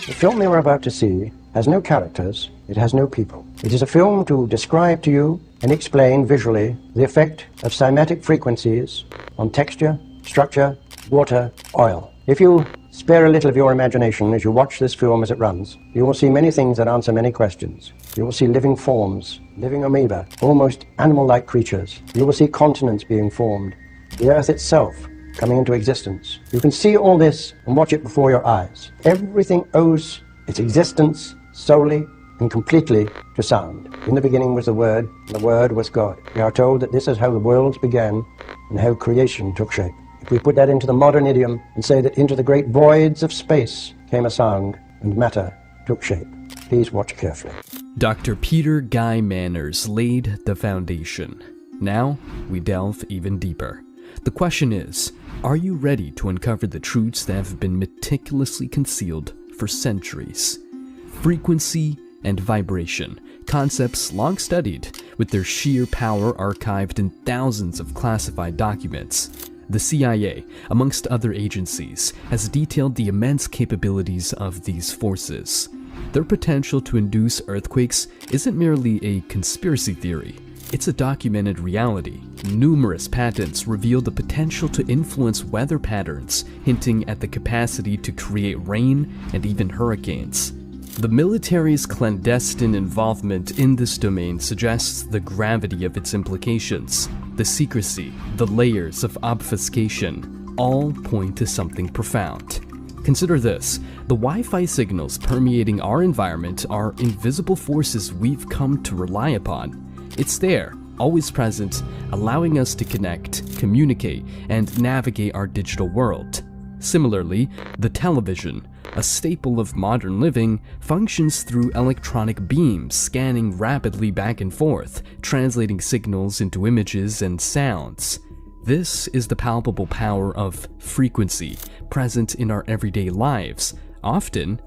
The film you are about to see has no characters, it has no people. It is a film to describe to you and explain visually the effect of cymatic frequencies on texture, structure, water, oil. If you spare a little of your imagination as you watch this film as it runs, you will see many things that answer many questions. You will see living forms, living amoeba, almost animal-like creatures. You will see continents being formed, the Earth itself coming into existence. You can see all this and watch it before your eyes. Everything owes its existence solely and completely to sound. In the beginning was the Word, and the Word was God. We are told that this is how the worlds began and how creation took shape. If we put that into the modern idiom and say that into the great voids of space came a sound and matter took shape. Please watch carefully. Dr. Peter Guy Manners laid the foundation. Now we delve even deeper. The question is, are you ready to uncover the truths that have been meticulously concealed for centuries? Frequency and vibration, concepts long studied, with their sheer power archived in thousands of classified documents. The CIA, amongst other agencies, has detailed the immense capabilities of these forces. Their potential to induce earthquakes isn't merely a conspiracy theory. It's a documented reality. Numerous patents reveal the potential to influence weather patterns, hinting at the capacity to create rain and even hurricanes. The military's clandestine involvement in this domain suggests the gravity of its implications. The secrecy, the layers of obfuscation, all point to something profound. Consider this: the Wi-Fi signals permeating our environment are invisible forces we've come to rely upon. It's there, always present, allowing us to connect, communicate, and navigate our digital world. Similarly, the television, a staple of modern living, functions through electronic beams scanning rapidly back and forth, translating signals into images and sounds. This is the palpable power of frequency, present in our everyday lives, often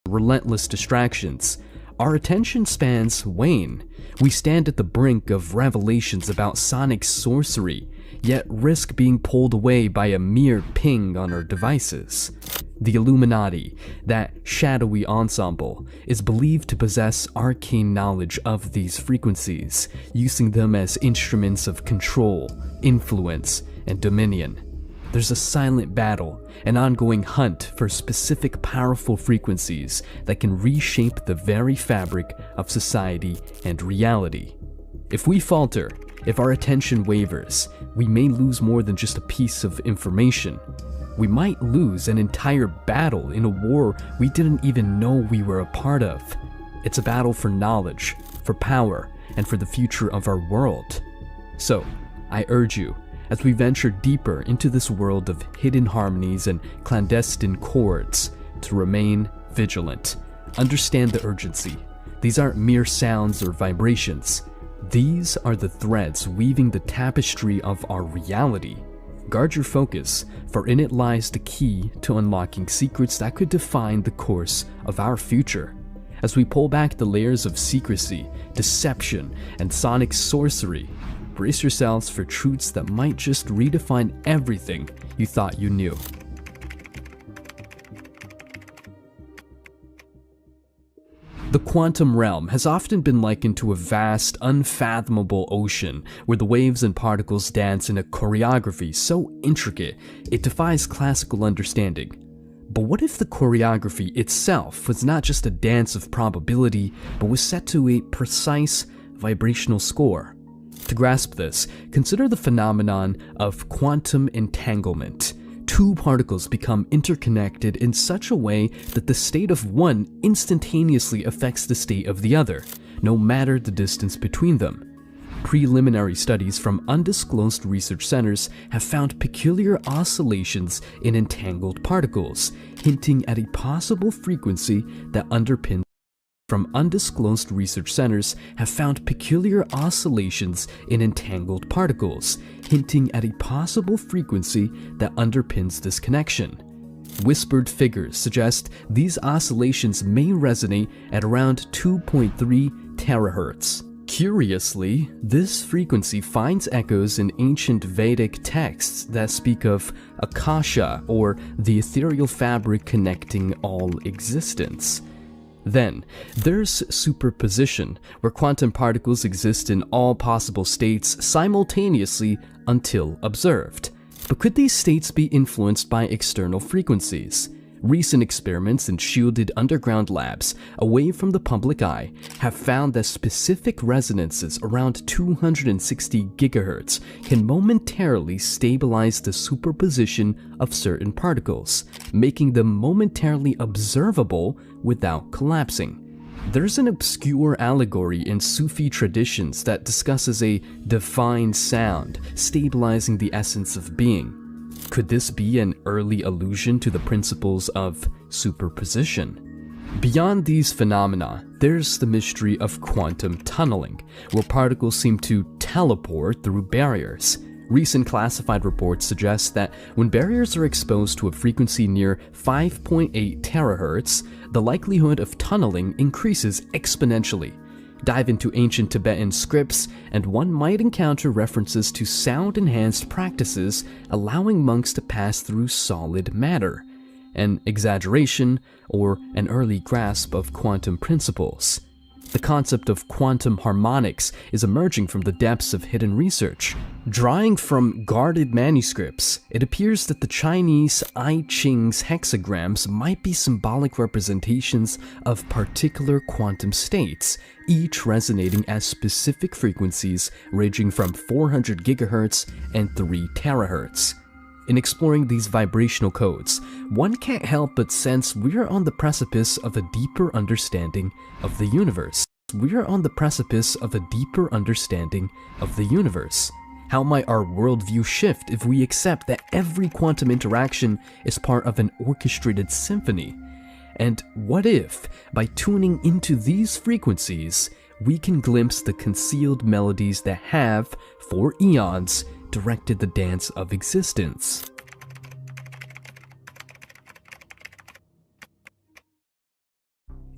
relentless distractions. Our attention spans wane. We stand at the brink of revelations about sonic sorcery, yet risk being pulled away by a mere ping on our devices. The Illuminati, that shadowy ensemble, is believed to possess arcane knowledge of these frequencies, using them as instruments of control, influence, and dominion. There's a silent battle, an ongoing hunt for specific powerful frequencies that can reshape the very fabric of society and reality. If we falter, if our attention wavers, we may lose more than just a piece of information. We might lose an entire battle in a war we didn't even know we were a part of. It's a battle for knowledge, for power, and for the future of our world. So, I urge you, as we venture deeper into this world of hidden harmonies and clandestine chords, to remain vigilant. Understand the urgency. These aren't mere sounds or vibrations. These are the threads weaving the tapestry of our reality. Guard your focus, for in it lies the key to unlocking secrets that could define the course of our future. As we pull back the layers of secrecy, deception, and sonic sorcery, brace yourselves for truths that might just redefine everything you thought you knew. The quantum realm has often been likened to a vast, unfathomable ocean where the waves and particles dance in a choreography so intricate it defies classical understanding. But what if the choreography itself was not just a dance of probability, but was set to a precise vibrational score? To grasp this, consider the phenomenon of quantum entanglement. Two particles become interconnected in such a way that the state of one instantaneously affects the state of the other, no matter the distance between them. Preliminary studies from undisclosed research centers have found peculiar oscillations in entangled particles, hinting at a possible frequency that underpins from undisclosed research centers have found peculiar oscillations in entangled particles, hinting at a possible frequency that underpins this connection. Whispered figures suggest these oscillations may resonate at around 2.3 terahertz. Curiously, this frequency finds echoes in ancient Vedic texts that speak of Akasha, or the ethereal fabric connecting all existence. Then, there's superposition, where quantum particles exist in all possible states simultaneously until observed. But could these states be influenced by external frequencies? Recent experiments in shielded underground labs away from the public eye have found that specific resonances around 260 GHz can momentarily stabilize the superposition of certain particles, making them momentarily observable without collapsing. There's an obscure allegory in Sufi traditions that discusses a divine sound stabilizing the essence of being. Could this be an early allusion to the principles of superposition? Beyond these phenomena, there's the mystery of quantum tunneling, where particles seem to teleport through barriers. Recent classified reports suggest that when barriers are exposed to a frequency near 5.8 terahertz, the likelihood of tunneling increases exponentially. Dive into ancient Tibetan scripts, and one might encounter references to sound-enhanced practices allowing monks to pass through solid matter, an exaggeration or an early grasp of quantum principles. The concept of quantum harmonics is emerging from the depths of hidden research. Drawing from guarded manuscripts, it appears that the Chinese I Ching's hexagrams might be symbolic representations of particular quantum states, each resonating at specific frequencies ranging from 400 GHz and 3 terahertz. In exploring these vibrational codes, one can't help but sense we're on the precipice of a deeper understanding of the universe. We're on the precipice of a deeper understanding of the universe. How might our worldview shift if we accept that every quantum interaction is part of an orchestrated symphony? And what if, by tuning into these frequencies, we can glimpse the concealed melodies that have, for eons, directed the dance of existence?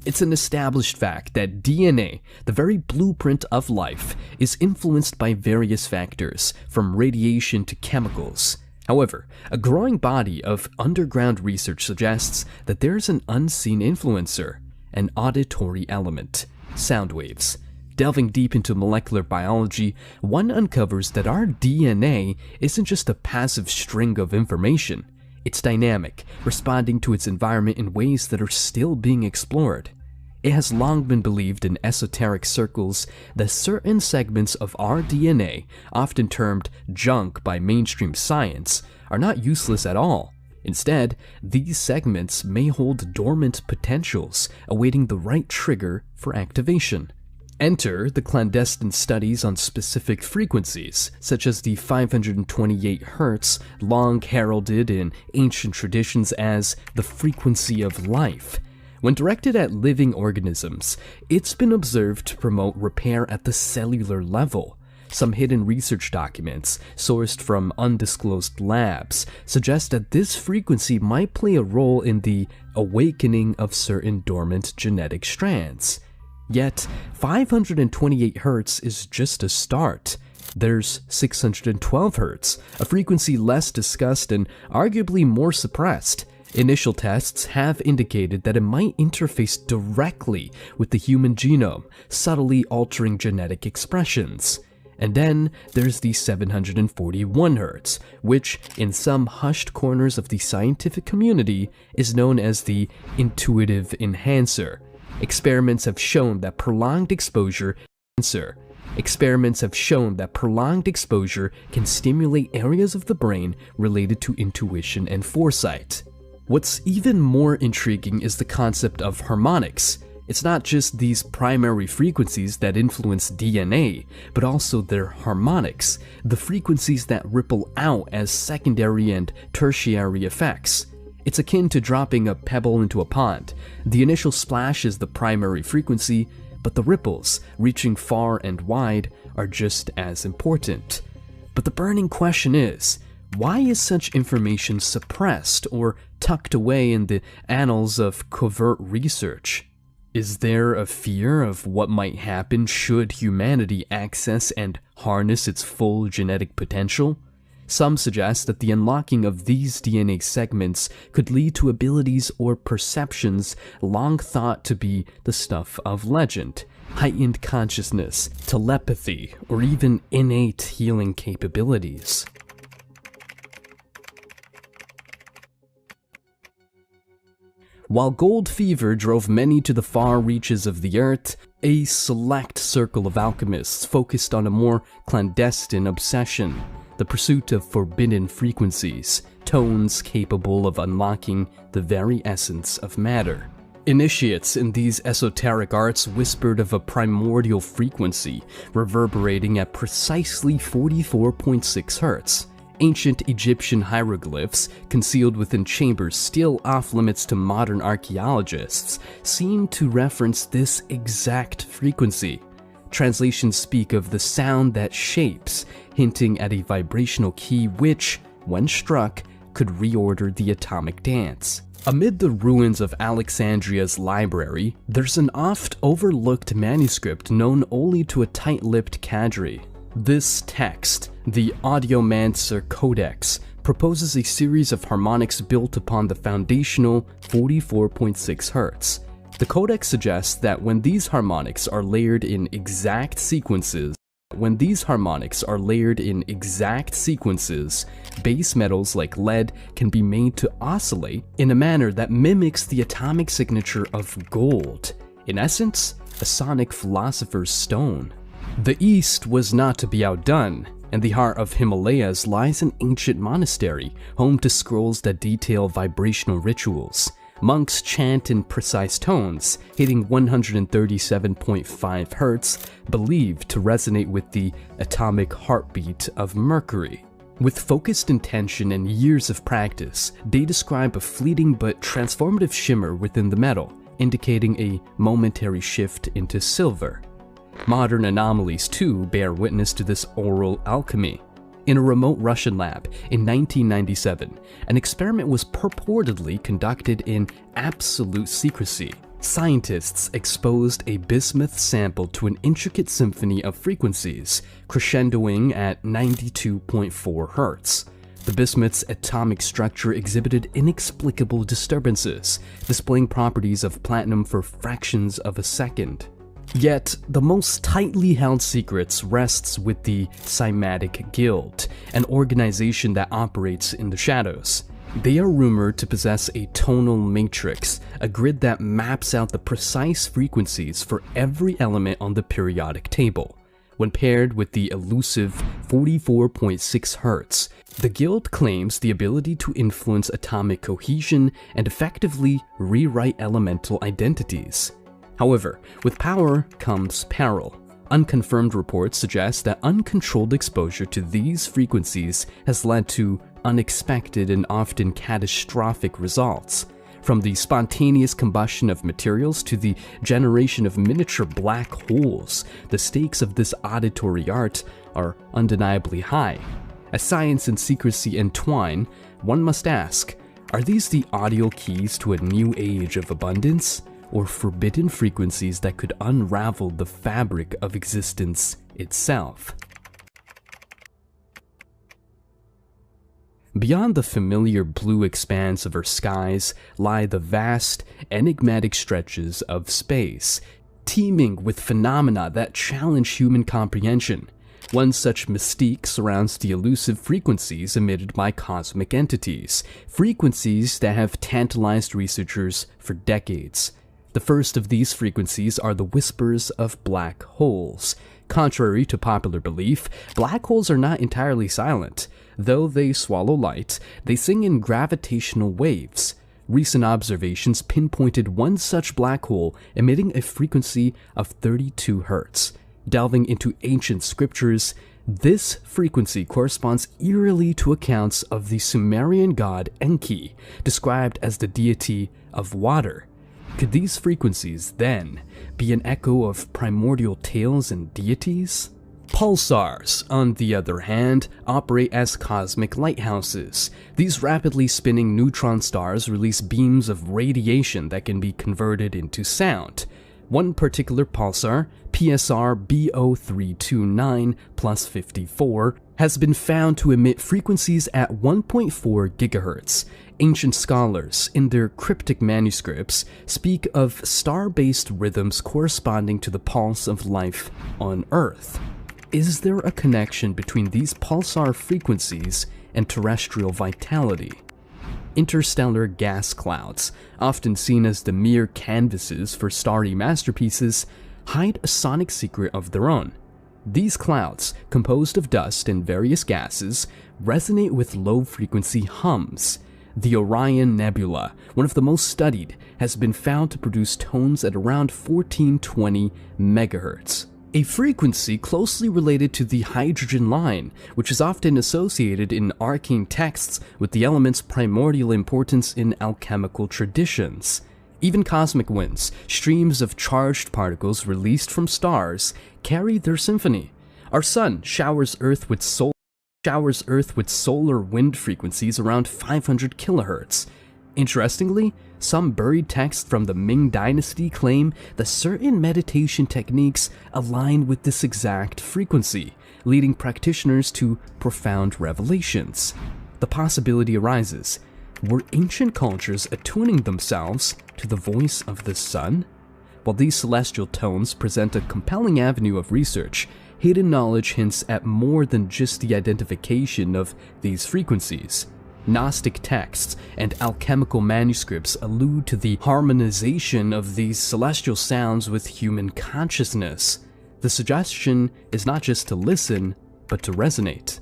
It's an established fact that DNA, the very blueprint of life, is influenced by various factors, from radiation to chemicals. However, a growing body of underground research suggests that there's an unseen influencer, an auditory element: sound waves. Delving deep into molecular biology, one uncovers that our DNA isn't just a passive string of information. It's dynamic, responding to its environment in ways that are still being explored. It has long been believed in esoteric circles that certain segments of our DNA, often termed junk by mainstream science, are not useless at all. Instead, these segments may hold dormant potentials, awaiting the right trigger for activation. Enter the clandestine studies on specific frequencies, such as the 528 Hz, long heralded in ancient traditions as the frequency of life. When directed at living organisms, it's been observed to promote repair at the cellular level. Some hidden research documents, sourced from undisclosed labs, suggest that this frequency might play a role in the awakening of certain dormant genetic strands. Yet, 528 Hz is just a start. There's 612 Hz, a frequency less discussed and arguably more suppressed. Initial tests have indicated that it might interface directly with the human genome, subtly altering genetic expressions. And then there's the 741 Hz, which, in some hushed corners of the scientific community, is known as the intuitive enhancer. Experiments have shown that prolonged exposure can stimulate areas of the brain related to intuition and foresight. What's even more intriguing is the concept of harmonics. It's not just these primary frequencies that influence DNA, but also their harmonics, the frequencies that ripple out as secondary and tertiary effects. It's akin to dropping a pebble into a pond. The initial splash is the primary frequency, but the ripples, reaching far and wide, are just as important. But the burning question is, why is such information suppressed or tucked away in the annals of covert research? Is there a fear of what might happen should humanity access and harness its full genetic potential? Some suggest that the unlocking of these DNA segments could lead to abilities or perceptions long thought to be the stuff of legend, heightened consciousness, telepathy, or even innate healing capabilities. While gold fever drove many to the far reaches of the earth, a select circle of alchemists focused on a more clandestine obsession: the pursuit of forbidden frequencies, tones capable of unlocking the very essence of matter. Initiates in these esoteric arts whispered of a primordial frequency reverberating at precisely 44.6 Hz. Ancient Egyptian hieroglyphs, concealed within chambers still off-limits to modern archaeologists, seem to reference this exact frequency. Translations speak of the sound that shapes, hinting at a vibrational key which, when struck, could reorder the atomic dance. Amid the ruins of Alexandria's library, there's an oft-overlooked manuscript known only to a tight-lipped cadre. This text, the Audiomancer Codex, proposes a series of harmonics built upon the foundational 44.6 Hz. The Codex suggests that when these harmonics are layered in exact sequences, base metals like lead can be made to oscillate in a manner that mimics the atomic signature of gold. In essence, a sonic philosopher's stone. The East was not to be outdone. In the heart of Himalayas lies an ancient monastery, home to scrolls that detail vibrational rituals. Monks chant in precise tones, hitting 137.5 Hz, believed to resonate with the atomic heartbeat of Mercury. With focused intention and years of practice, they describe a fleeting but transformative shimmer within the metal, indicating a momentary shift into silver. Modern anomalies, too, bear witness to this oral alchemy. In a remote Russian lab in 1997, an experiment was purportedly conducted in absolute secrecy. Scientists exposed a bismuth sample to an intricate symphony of frequencies, crescendoing at 92.4 Hz. The bismuth's atomic structure exhibited inexplicable disturbances, displaying properties of platinum for fractions of a second. Yet, the most tightly held secrets rests with the Cymatic Guild, an organization that operates in the shadows. They are rumored to possess a tonal matrix, a grid that maps out the precise frequencies for every element on the periodic table. When paired with the elusive 44.6 Hz, the Guild claims the ability to influence atomic cohesion and effectively rewrite elemental identities. However, with power comes peril. Unconfirmed reports suggest that uncontrolled exposure to these frequencies has led to unexpected and often catastrophic results. From the spontaneous combustion of materials to the generation of miniature black holes, the stakes of this auditory art are undeniably high. As science and secrecy entwine, one must ask, are these the audio keys to a new age of abundance? Or forbidden frequencies that could unravel the fabric of existence itself? Beyond the familiar blue expanse of our skies lie the vast, enigmatic stretches of space, teeming with phenomena that challenge human comprehension. One such mystique surrounds the elusive frequencies emitted by cosmic entities, frequencies that have tantalized researchers for decades. The first of these frequencies are the whispers of black holes. Contrary to popular belief, black holes are not entirely silent. Though they swallow light, they sing in gravitational waves. Recent observations pinpointed one such black hole emitting a frequency of 32 Hz. Delving into ancient scriptures, this frequency corresponds eerily to accounts of the Sumerian god Enki, described as the deity of water. Could these frequencies, then, be an echo of primordial tales and deities? Pulsars, on the other hand, operate as cosmic lighthouses. These rapidly spinning neutron stars release beams of radiation that can be converted into sound. One particular pulsar, PSR B0329 plus 54, has been found to emit frequencies at 1.4 GHz. Ancient scholars, in their cryptic manuscripts, speak of star-based rhythms corresponding to the pulse of life on Earth. Is there a connection between these pulsar frequencies and terrestrial vitality? Interstellar gas clouds, often seen as the mere canvases for starry masterpieces, hide a sonic secret of their own. These clouds, composed of dust and various gases, resonate with low-frequency hums. The Orion Nebula, one of the most studied, has been found to produce tones at around 1420 MHz, a frequency closely related to the hydrogen line, which is often associated in arcane texts with the element's primordial importance in alchemical traditions. Even cosmic winds, streams of charged particles released from stars, carry their symphony. Our sun showers Earth with solar wind frequencies around 500 kHz. Interestingly, some buried texts from the Ming Dynasty claim that certain meditation techniques align with this exact frequency, leading practitioners to profound revelations. The possibility arises: were ancient cultures attuning themselves to the voice of the sun? While these celestial tones present a compelling avenue of research, hidden knowledge hints at more than just the identification of these frequencies. Gnostic texts and alchemical manuscripts allude to the harmonization of these celestial sounds with human consciousness. The suggestion is not just to listen, but to resonate.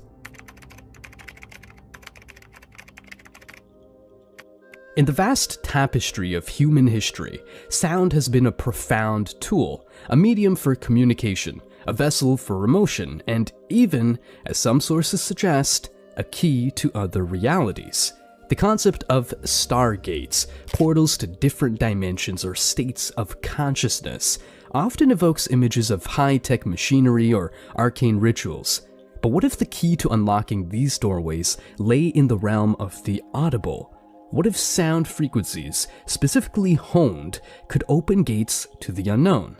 In the vast tapestry of human history, sound has been a profound tool, a medium for communication, a vessel for emotion, and even, as some sources suggest, a key to other realities. The concept of stargates, portals to different dimensions or states of consciousness, often evokes images of high-tech machinery or arcane rituals. But what if the key to unlocking these doorways lay in the realm of the audible? What if sound frequencies, specifically honed, could open gates to the unknown?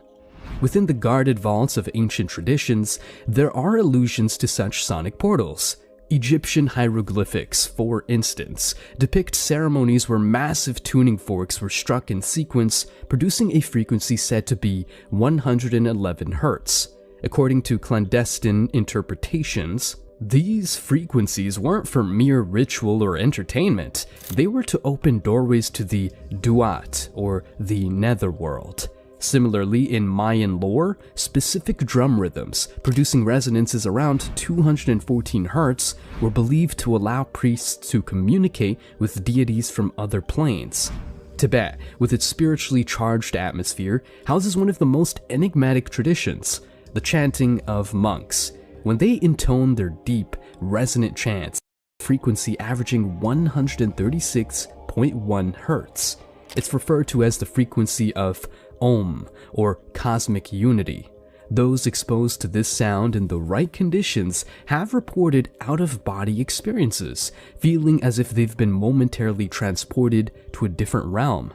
Within the guarded vaults of ancient traditions, there are allusions to such sonic portals. Egyptian hieroglyphics, for instance, depict ceremonies where massive tuning forks were struck in sequence, producing a frequency said to be 111 Hz. According to clandestine interpretations, these frequencies weren't for mere ritual or entertainment. They were to open doorways to the Duat, or the netherworld. Similarly, in Mayan lore, specific drum rhythms, producing resonances around 214 Hz, were believed to allow priests to communicate with deities from other planes. Tibet, with its spiritually charged atmosphere, houses one of the most enigmatic traditions, the chanting of monks. When they intone their deep, resonant chants, frequency averaging 136.1 Hz. It's referred to as the frequency of Om, or cosmic unity. Those exposed to this sound in the right conditions have reported out-of-body experiences, feeling as if they've been momentarily transported to a different realm.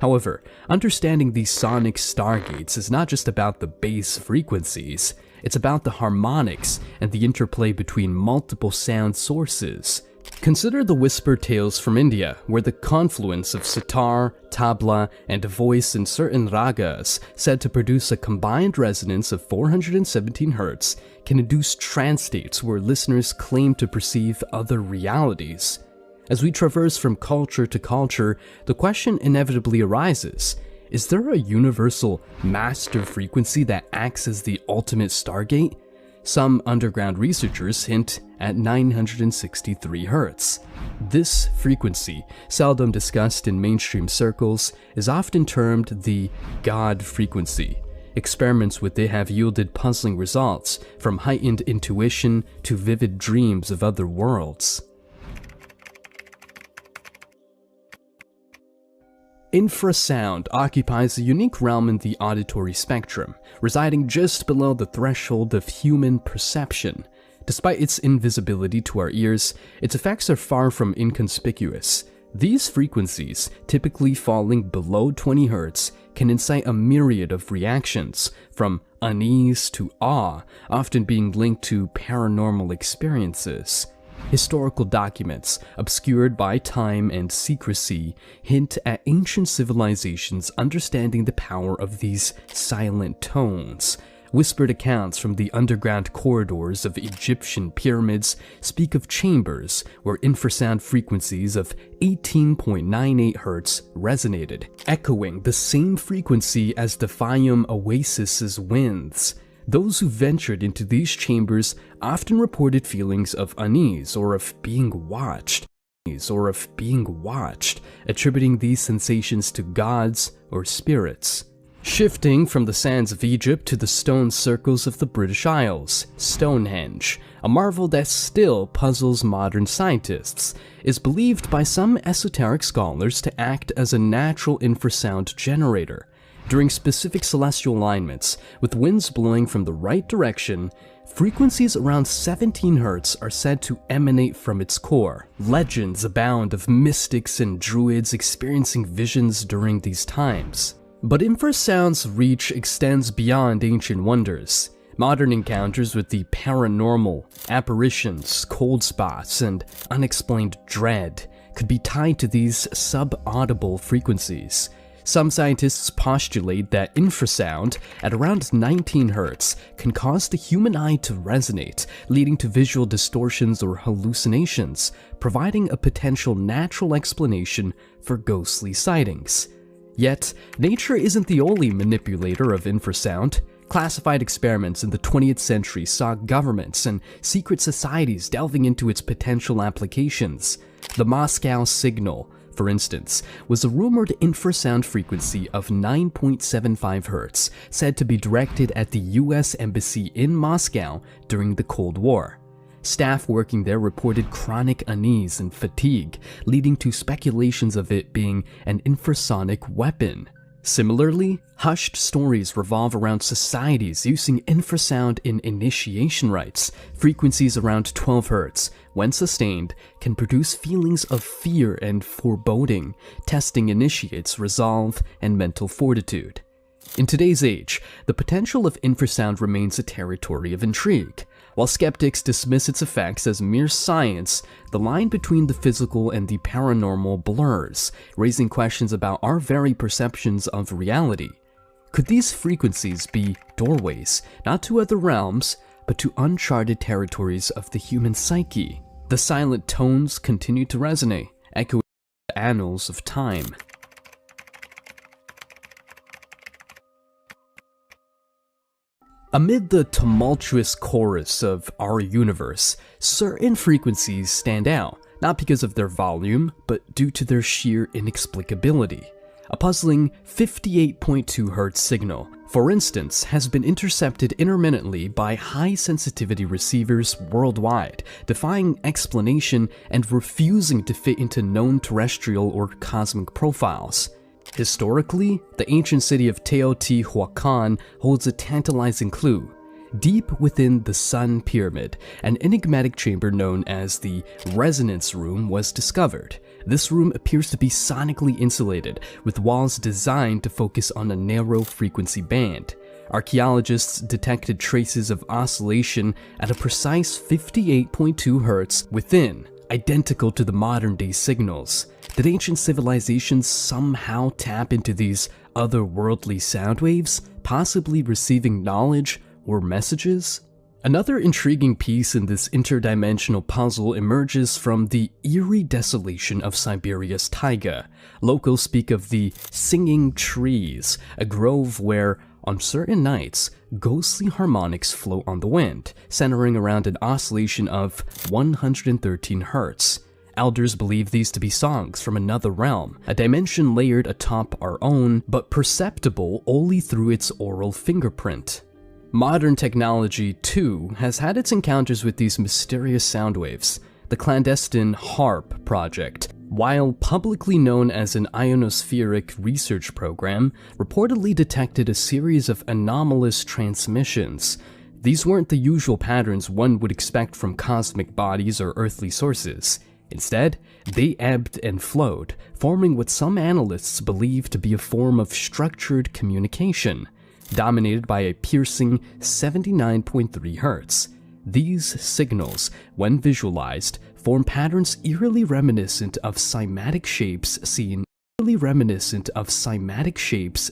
However, understanding these sonic stargates is not just about the base frequencies, it's about the harmonics and the interplay between multiple sound sources. Consider the whisper tales from India, where the confluence of sitar, tabla, and voice in certain ragas, said to produce a combined resonance of 417 Hz, can induce trance states where listeners claim to perceive other realities. As we traverse from culture to culture, the question inevitably arises: is there a universal master frequency that acts as the ultimate stargate? Some underground researchers hint at 963 Hz. This frequency, seldom discussed in mainstream circles, is often termed the God frequency. Experiments with it have yielded puzzling results, from heightened intuition to vivid dreams of other worlds. Infrasound occupies a unique realm in the auditory spectrum, residing just below the threshold of human perception. Despite its invisibility to our ears, its effects are far from inconspicuous. These frequencies, typically falling below 20 Hz, can incite a myriad of reactions, from unease to awe, often being linked to paranormal experiences. Historical documents, obscured by time and secrecy, hint at ancient civilizations understanding the power of these silent tones. Whispered accounts from the underground corridors of Egyptian pyramids speak of chambers where infrasound frequencies of 18.98 Hz resonated, echoing the same frequency as the Fayum oasis's winds. Those who ventured into these chambers often reported feelings of unease or of being watched, attributing these sensations to gods or spirits. Shifting from the sands of Egypt to the stone circles of the British Isles, Stonehenge, a marvel that still puzzles modern scientists, is believed by some esoteric scholars to act as a natural infrasound generator. During specific celestial alignments, with winds blowing from the right direction, frequencies around 17 Hz are said to emanate from its core. Legends abound of mystics and druids experiencing visions during these times. But infrasound's reach extends beyond ancient wonders. Modern encounters with the paranormal, apparitions, cold spots, and unexplained dread could be tied to these subaudible frequencies. Some scientists postulate that infrasound at around 19 Hz can cause the human eye to resonate, leading to visual distortions or hallucinations, providing a potential natural explanation for ghostly sightings. Yet, nature isn't the only manipulator of infrasound. Classified experiments in the 20th century saw governments and secret societies delving into its potential applications. The Moscow signal, for instance, was a rumored infrasound frequency of 9.75 Hz, said to be directed at the US Embassy in Moscow during the Cold War. Staff working there reported chronic unease and fatigue, leading to speculations of it being an infrasonic weapon. Similarly, hushed stories revolve around societies using infrasound in initiation rites. Frequencies around 12 Hz, when sustained, can produce feelings of fear and foreboding, testing initiates' resolve and mental fortitude. In today's age, the potential of infrasound remains a territory of intrigue. While skeptics dismiss its effects as mere science, the line between the physical and the paranormal blurs, raising questions about our very perceptions of reality. Could these frequencies be doorways, not to other realms, but to uncharted territories of the human psyche? The silent tones continue to resonate, echoing the annals of time. Amid the tumultuous chorus of our universe, certain frequencies stand out, not because of their volume, but due to their sheer inexplicability. A puzzling 58.2 Hz signal, for instance, has been intercepted intermittently by high-sensitivity receivers worldwide, defying explanation and refusing to fit into known terrestrial or cosmic profiles. Historically, the ancient city of Teotihuacan holds a tantalizing clue. Deep within the Sun Pyramid, an enigmatic chamber known as the Resonance Room was discovered. This room appears to be sonically insulated, with walls designed to focus on a narrow frequency band. Archaeologists detected traces of oscillation at a precise 58.2 Hz within, identical to the modern-day signals. Did ancient civilizations somehow tap into these otherworldly sound waves, possibly receiving knowledge or messages? Another intriguing piece in this interdimensional puzzle emerges from the eerie desolation of Siberia's taiga. Locals speak of the singing trees, a grove where, on certain nights, ghostly harmonics float on the wind, centering around an oscillation of 113 Hz. Elders believe these to be songs from another realm, a dimension layered atop our own, but perceptible only through its aural fingerprint. Modern technology, too, has had its encounters with these mysterious sound waves. The clandestine HAARP project, while publicly known as an ionospheric research program, reportedly detected a series of anomalous transmissions. These weren't the usual patterns one would expect from cosmic bodies or earthly sources. Instead, they ebbed and flowed, forming what some analysts believe to be a form of structured communication, dominated by a piercing 79.3 Hz. These signals, when visualized, form patterns eerily reminiscent of cymatic shapes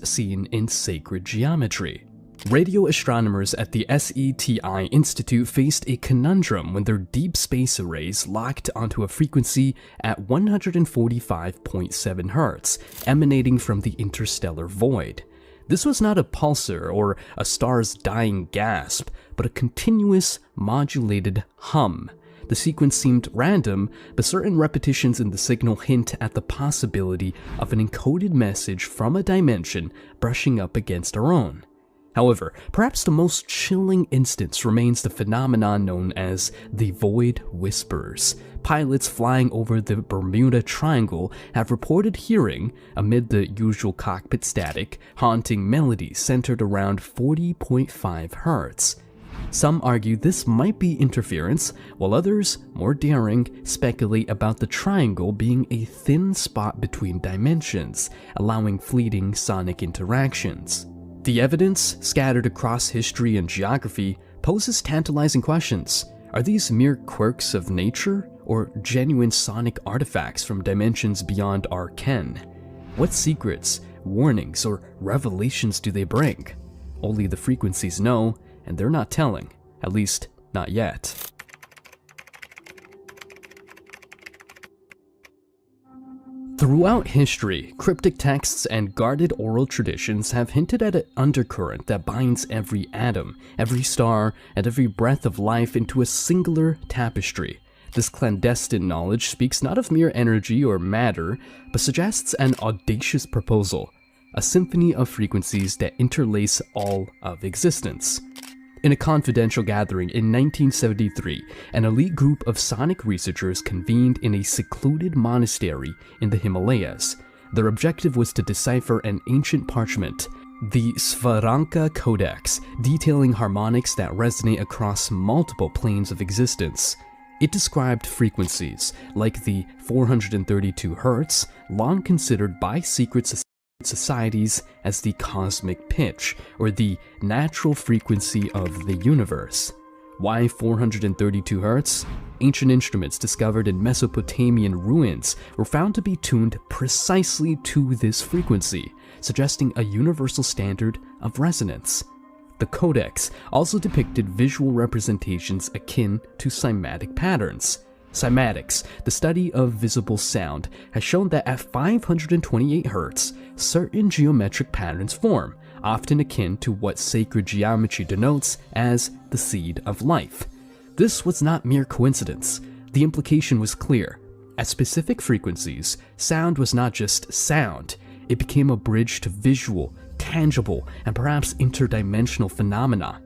seen in sacred geometry. Radio astronomers at the SETI Institute faced a conundrum when their deep space arrays locked onto a frequency at 145.7 Hz, emanating from the interstellar void. This was not a pulsar or a star's dying gasp, but a continuous, modulated hum. The sequence seemed random, but certain repetitions in the signal hint at the possibility of an encoded message from a dimension brushing up against our own. However, perhaps the most chilling instance remains the phenomenon known as the Void Whisperers. Pilots flying over the Bermuda Triangle have reported hearing, amid the usual cockpit static, haunting melodies centered around 40.5 Hz. Some argue this might be interference, while others, more daring, speculate about the triangle being a thin spot between dimensions, allowing fleeting sonic interactions. The evidence, scattered across history and geography, poses tantalizing questions. Are these mere quirks of nature, or genuine sonic artifacts from dimensions beyond our ken? What secrets, warnings, or revelations do they bring? Only the frequencies know, and they're not telling, at least not yet. Throughout history, cryptic texts and guarded oral traditions have hinted at an undercurrent that binds every atom, every star, and every breath of life into a singular tapestry. This clandestine knowledge speaks not of mere energy or matter, but suggests an audacious proposal, a symphony of frequencies that interlace all of existence. In a confidential gathering in 1973, an elite group of sonic researchers convened in a secluded monastery in the Himalayas. Their objective was to decipher an ancient parchment, the Svaranka Codex, detailing harmonics that resonate across multiple planes of existence. It described frequencies, like the 432 Hz, long considered by secret societies as the cosmic pitch, or the natural frequency of the universe. Why 432 Hz? Ancient instruments discovered in Mesopotamian ruins were found to be tuned precisely to this frequency, suggesting a universal standard of resonance. The codex also depicted visual representations akin to cymatic patterns. Cymatics, the study of visible sound, has shown that at 528 Hz, certain geometric patterns form, often akin to what sacred geometry denotes as the seed of life. This was not mere coincidence. The implication was clear. At specific frequencies, sound was not just sound, it became a bridge to visual, tangible, and perhaps interdimensional phenomena.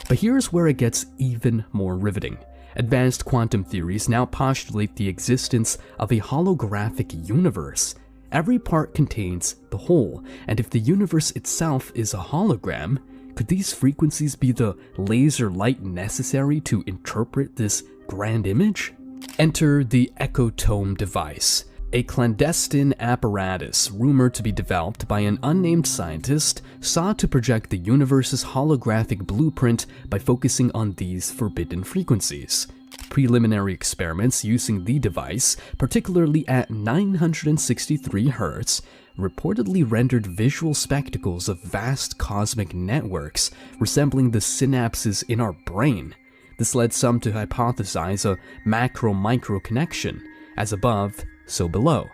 But here's where it gets even more riveting. Advanced quantum theories now postulate the existence of a holographic universe. Every part contains the whole, and if the universe itself is a hologram, could these frequencies be the laser light necessary to interpret this grand image? Enter the Ecotome device, a clandestine apparatus rumored to be developed by an unnamed scientist sought to project the universe's holographic blueprint by focusing on these forbidden frequencies. Preliminary experiments using the device, particularly at 963 Hz, reportedly rendered visual spectacles of vast cosmic networks resembling the synapses in our brain. This led some to hypothesize a macro-micro connection, as above, so below.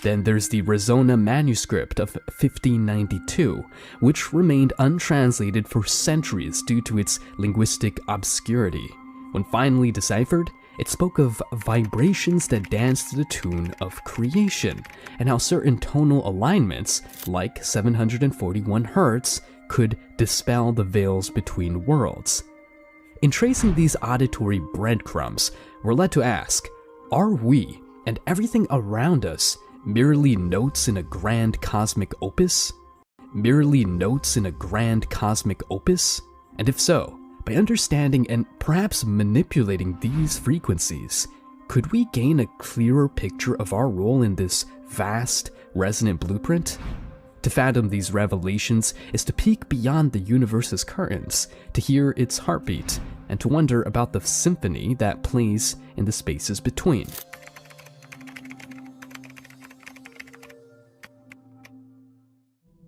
Then there's the Rezona manuscript of 1592, which remained untranslated for centuries due to its linguistic obscurity. When finally deciphered, it spoke of vibrations that danced to the tune of creation, and how certain tonal alignments, like 741 Hz, could dispel the veils between worlds. In tracing these auditory breadcrumbs, we're led to ask, are we, and everything around us, merely notes in a grand cosmic opus? Merely notes in a grand cosmic opus? And if so, by understanding and perhaps manipulating these frequencies, could could we gain a clearer picture of our role in this vast, resonant blueprint? To fathom these revelations is to peek beyond the universe's curtains, to hear its heartbeat, and to wonder about the symphony that plays in the spaces between.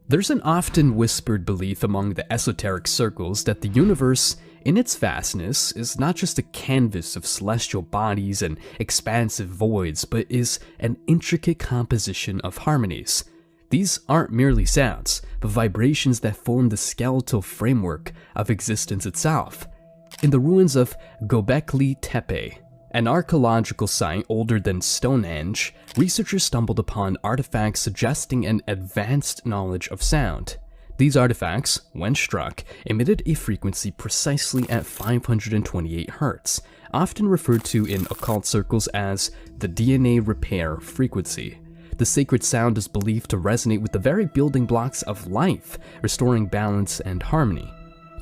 There's an often whispered belief among the esoteric circles that the universe, in its vastness, is not just a canvas of celestial bodies and expansive voids, but is an intricate composition of harmonies. These aren't merely sounds, but vibrations that form the skeletal framework of existence itself. In the ruins of Göbekli Tepe, an archaeological site older than Stonehenge, researchers stumbled upon artifacts suggesting an advanced knowledge of sound. These artifacts, when struck, emitted a frequency precisely at 528 Hz, often referred to in occult circles as the DNA repair frequency. The sacred sound is believed to resonate with the very building blocks of life, restoring balance and harmony.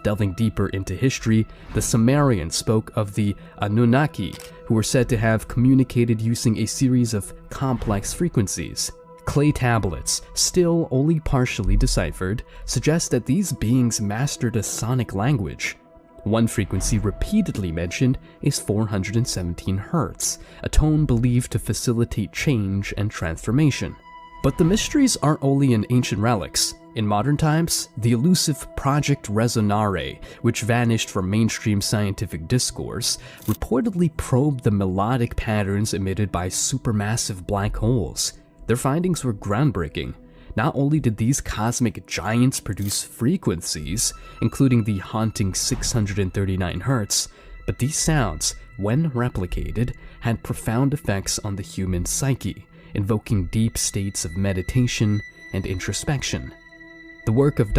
Delving deeper into history, the Sumerians spoke of the Anunnaki, who were said to have communicated using a series of complex frequencies. Clay tablets, still only partially deciphered, suggest that these beings mastered a sonic language. One frequency repeatedly mentioned is 417 Hz, a tone believed to facilitate change and transformation. But the mysteries aren't only in ancient relics. In modern times, the elusive Project Resonare, which vanished from mainstream scientific discourse, reportedly probed the melodic patterns emitted by supermassive black holes. Their findings were groundbreaking. Not only did these cosmic giants produce frequencies, including the haunting 639 Hz, but these sounds, when replicated, had profound effects on the human psyche, invoking deep states of meditation and introspection. The work of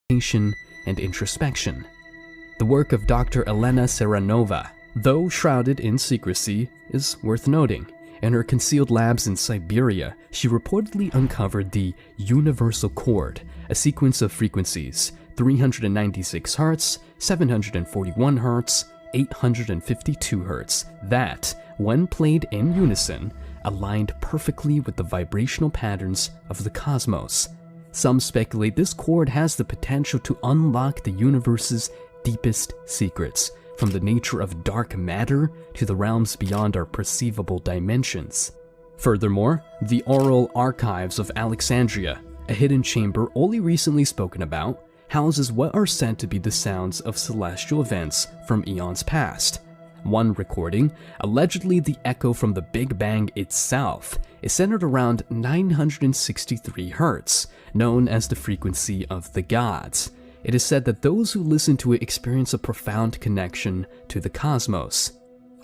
meditation and introspection. The work of Dr. Elena Seranova, though shrouded in secrecy, is worth noting. In her concealed labs in Siberia, she reportedly uncovered the universal chord, a sequence of frequencies 396 Hz, 741 Hz, 852 Hz that, when played in unison, aligned perfectly with the vibrational patterns of the cosmos. Some speculate this chord has the potential to unlock the universe's deepest secrets, from the nature of dark matter to the realms beyond our perceivable dimensions. Furthermore, the oral archives of Alexandria, a hidden chamber only recently spoken about, houses what are said to be the sounds of celestial events from eons past. One recording, allegedly the echo from the Big Bang itself, is centered around 963 Hz, known as the frequency of the gods. It is said that those who listen to it experience a profound connection to the cosmos.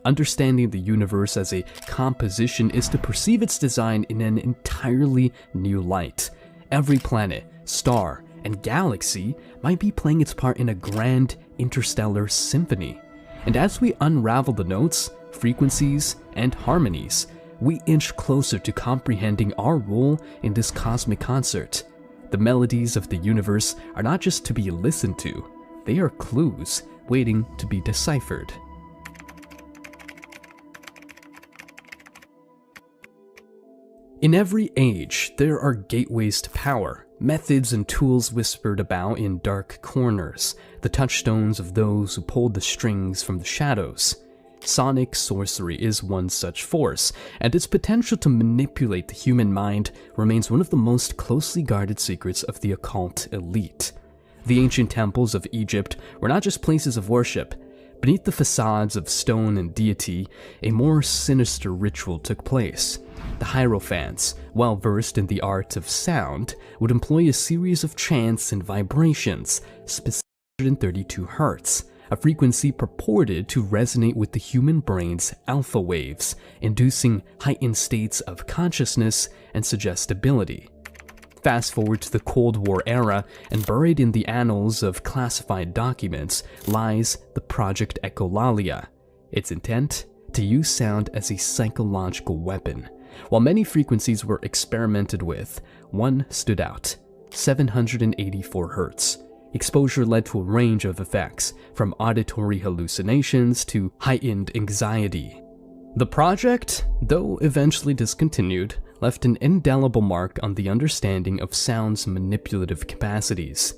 Understanding the universe as a composition is to perceive its design in an entirely new light. Every planet, star, and galaxy might be playing its part in a grand interstellar symphony. And as we unravel the notes, frequencies, and harmonies, we inch closer to comprehending our role in this cosmic concert. The melodies of the universe are not just to be listened to, they are clues waiting to be deciphered. In every age, there are gateways to power, methods and tools whispered about in dark corners, the touchstones of those who pulled the strings from the shadows. Sonic sorcery is one such force, and its potential to manipulate the human mind remains one of the most closely guarded secrets of the occult elite. The ancient temples of Egypt were not just places of worship. Beneath the facades of stone and deity, a more sinister ritual took place. The Hierophants, well versed in the art of sound, would employ a series of chants and vibrations, specifically 132 Hz, a frequency purported to resonate with the human brain's alpha waves, inducing heightened states of consciousness and suggestibility. Fast forward to the Cold War era, and buried in the annals of classified documents lies the Project Echolalia. Its intent? To use sound as a psychological weapon. While many frequencies were experimented with, one stood out: 784 Hz. Exposure led to a range of effects, from auditory hallucinations to heightened anxiety. The project, though eventually discontinued, left an indelible mark on the understanding of sound's manipulative capacities.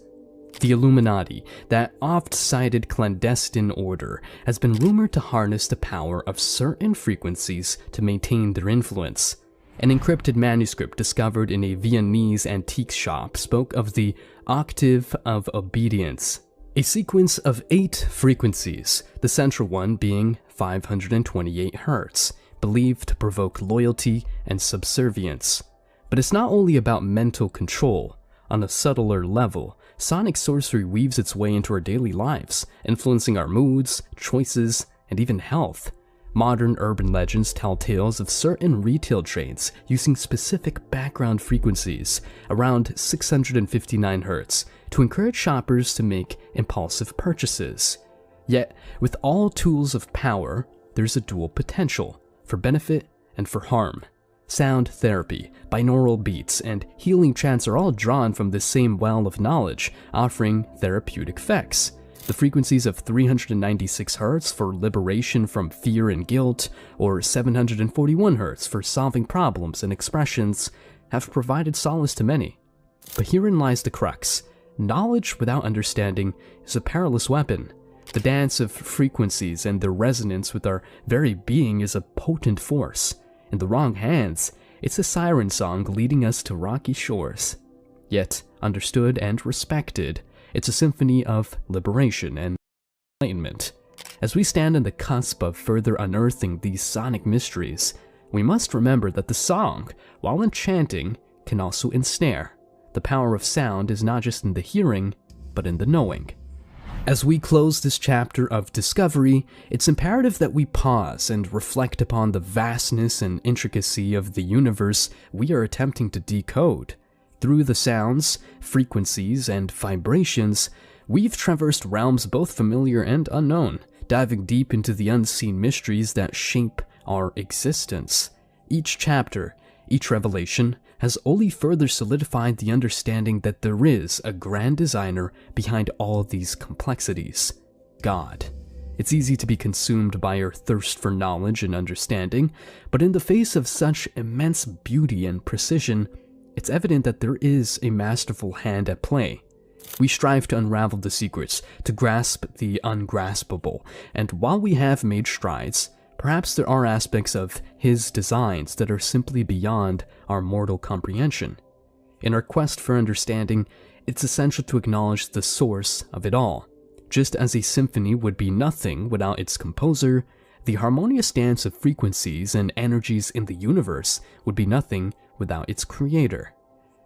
The Illuminati, that oft-cited clandestine order, has been rumored to harness the power of certain frequencies to maintain their influence. An encrypted manuscript discovered in a Viennese antique shop spoke of the octave of obedience, a sequence of 8 frequencies, the central one being 528 Hz, believed to provoke loyalty and subservience. But it's not only about mental control. On a subtler level, sonic sorcery weaves its way into our daily lives, influencing our moods, choices, and even health. Modern urban legends tell tales of certain retail chains using specific background frequencies, around 659 Hz, to encourage shoppers to make impulsive purchases. Yet, with all tools of power, there's a dual potential, for benefit and for harm. Sound therapy, binaural beats, and healing chants are all drawn from the same well of knowledge, offering therapeutic effects. The frequencies of 396 Hz for liberation from fear and guilt, or 741 Hz for solving problems and expressions, have provided solace to many. But herein lies the crux. Knowledge without understanding is a perilous weapon. The dance of frequencies and their resonance with our very being is a potent force. In the wrong hands, it's a siren song leading us to rocky shores. Yet, understood and respected, it's a symphony of liberation and enlightenment. As we stand on the cusp of further unearthing these sonic mysteries, we must remember that the song, while enchanting, can also ensnare. The power of sound is not just in the hearing, but in the knowing. As we close this chapter of discovery, it's imperative that we pause and reflect upon the vastness and intricacy of the universe we are attempting to decode. Through the sounds, frequencies, and vibrations, we've traversed realms both familiar and unknown, diving deep into the unseen mysteries that shape our existence. Each chapter, each revelation, has only further solidified the understanding that there is a grand designer behind all these complexities: God. It's easy to be consumed by our thirst for knowledge and understanding, but in the face of such immense beauty and precision, it's evident that there is a masterful hand at play. We strive to unravel the secrets, to grasp the ungraspable, and while we have made strides, perhaps there are aspects of His designs that are simply beyond our mortal comprehension. In our quest for understanding, it's essential to acknowledge the source of it all. Just as a symphony would be nothing without its composer, the harmonious dance of frequencies and energies in the universe would be nothing without its creator.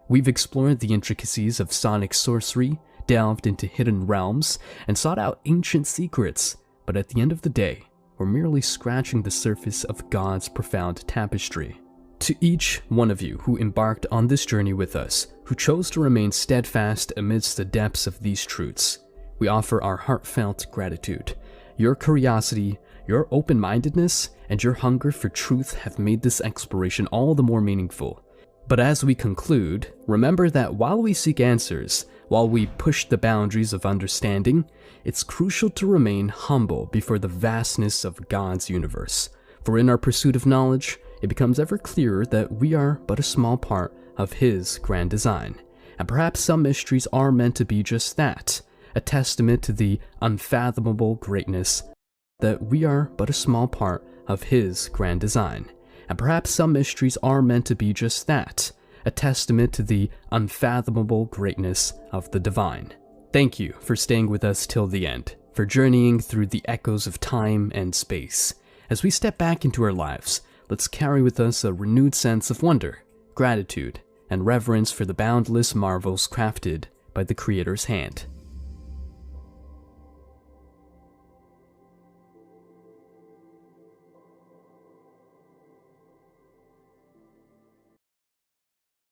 We've explored the intricacies of sonic sorcery, delved into hidden realms, and sought out ancient secrets, but at the end of the day, we're merely scratching the surface of God's profound tapestry. To each one of you who embarked on this journey with us, who chose to remain steadfast amidst the depths of these truths, we offer our heartfelt gratitude. Your curiosity, your open-mindedness, and your hunger for truth have made this exploration all the more meaningful. But as we conclude, remember that while we seek answers, while we push the boundaries of understanding, it's crucial to remain humble before the vastness of God's universe. For in our pursuit of knowledge, it becomes ever clearer that we are but a small part of His grand design. And perhaps some mysteries are meant to be just that, a testament to the unfathomable greatness that we are but a small part of His grand design. And perhaps some mysteries are meant to be just that, a testament to the unfathomable greatness of the divine. Thank you for staying with us till the end, for journeying through the echoes of time and space. As we step back into our lives, let's carry with us a renewed sense of wonder, gratitude, and reverence for the boundless marvels crafted by the Creator's hand.